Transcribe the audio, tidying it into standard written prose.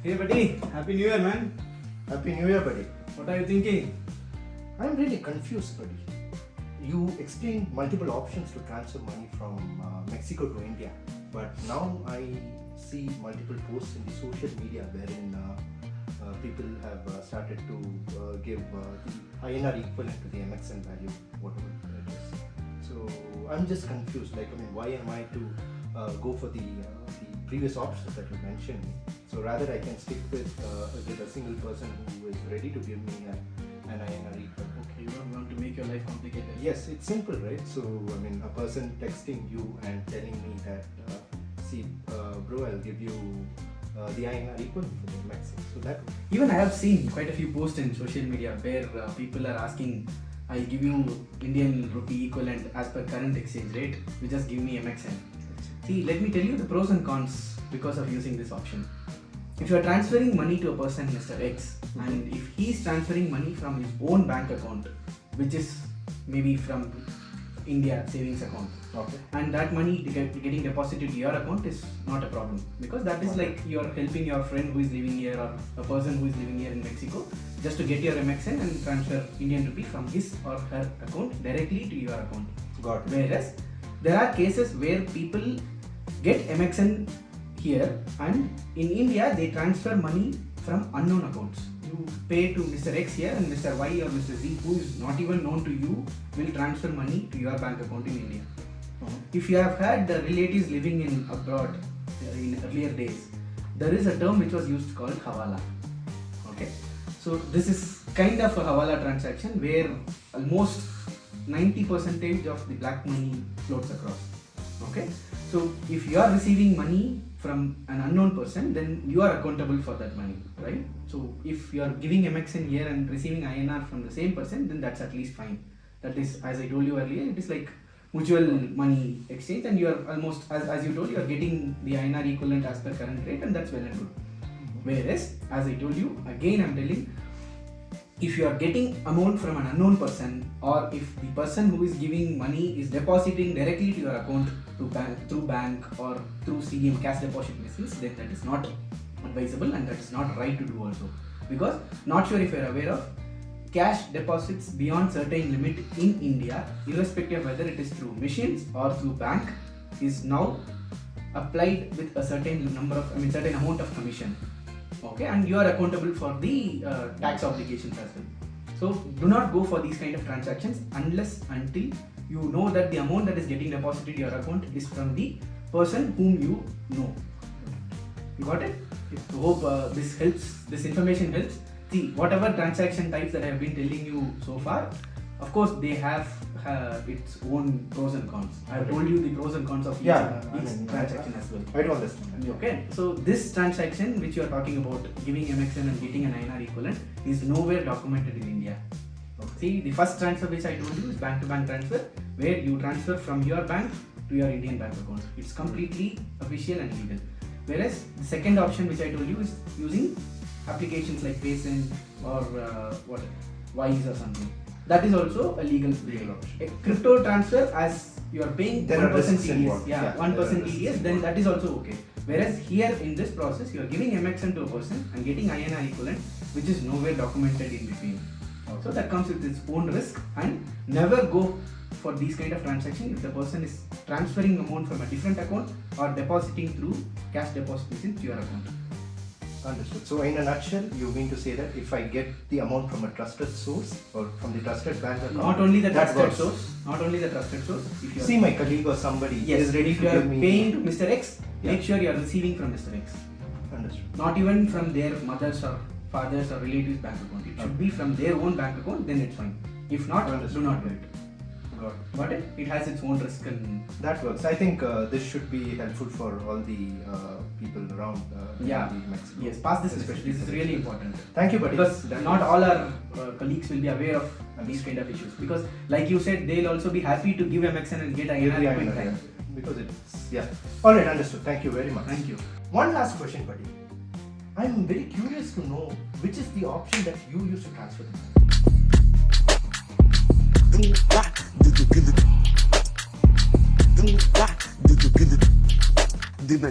Hey buddy, Happy New Year man. Happy New Year, buddy. What are you thinking? I'm really confused, buddy. You explained multiple options to transfer money from Mexico to India, but now I see multiple posts in the social media wherein people have started to give the INR equivalent to the MXN value, whatever it is. So I'm just confused. Why am I to go for the previous options that you mentioned? So rather, I can stick with a single person who is ready to give me an INR equivalent. Okay, you don't want to make your life complicated. Yes, it's simple, right? So, a person texting you and telling me that, bro, I'll give you the INR equivalent for the Mexico. So that. Even I have seen quite a few posts in social media where people are asking, I'll give you Indian rupee equivalent as per current exchange rate, you just give me MXN. See, let me tell you the pros and cons because of using this option. If you are transferring money to a person, Mr. X, and if he is transferring money from his own bank account, which is maybe from India savings account, Okay. and that money getting deposited to your account is not a problem, because that is like you are helping your friend who is living here or a person who is living here in Mexico just to get your MXN and transfer Indian rupee from his or her account directly to your account. Got it. Whereas there are cases where people get MXN here, and in India they transfer money from unknown accounts. You pay to Mr. X here, and Mr. Y or Mr. Z, who is not even known to you, will transfer money to your bank account in India. If you have had relatives living in abroad in earlier days, there is a term which was used called hawala. Okay, so this is kind of a hawala transaction where almost 90% of the black money floats across. Okay, so if you are receiving money from an unknown person, then you are accountable for that money, right? So if you are giving MXN here and receiving INR from the same person, then that's at least fine. That is, as I told you earlier, it is like mutual money exchange, and you are almost, as you told, you are getting the INR equivalent as per current rate, and that's well and good. Whereas, as I told you, again I'm telling, if you are getting amount from an unknown person, or if the person who is giving money is depositing directly to your account through bank or through CDM cash deposit machines, then that is not advisable and that is not right to do also. Because, not sure if you are aware of, cash deposits beyond certain limit in India, irrespective of whether it is through machines or through bank, is now applied with a certain certain amount of commission. Okay, and you are accountable for the tax obligations as well. So do not go for these kind of transactions until you know that the amount that is getting deposited to your account is from the person whom you know. You got it? I hope this helps. This information helps. See, whatever transaction types that I have been telling you so far, of course they have its own pros and cons. I have told you the pros and cons of each transaction as well. I do understand. Okay, so this transaction which you are talking about, giving MXN and getting an INR equivalent, is nowhere documented in India. Okay. See, the first transfer which I told you is bank-to-bank transfer, where you transfer from your bank to your Indian bank account. It's completely official and legal. Whereas the second option which I told you is using applications like PaySend or Wise or something. That is also a legal option. A crypto transfer, as you are paying 1% TDS, 1% TDS, then that is also okay. Whereas here in this process, you are giving MXN to a person and getting INR equivalent, which is nowhere documented in between. So that comes with its own risk, and never go for these kind of transactions if the person is transferring amount from a different account or depositing through cash deposit machine to your account. Understood. So in a nutshell, you mean to say that if I get the amount from a trusted source or from the trusted bank account, not only the trusted source, if you see my colleague or somebody is ready if to you are give me paying to Mr. X, make sure you are receiving from Mr. X. Understood. Not even from their mothers or fathers or relatives bank account. It should be from their own bank account, then it's fine. If not, do not do it. Got it? It has its own risk, and that works. I think this should be helpful for all the people around Mexico. Yes, pass this message. This is really important. Thank you, buddy. Because not all our colleagues will be aware of these kind of issues. Because, like you said, they'll also be happy to give MXN and get INR quick time. Because it's Alright, understood. Thank you very much. Thank you. One last question, buddy. I'm very curious to know which is the option that you use to transfer the money. Didn't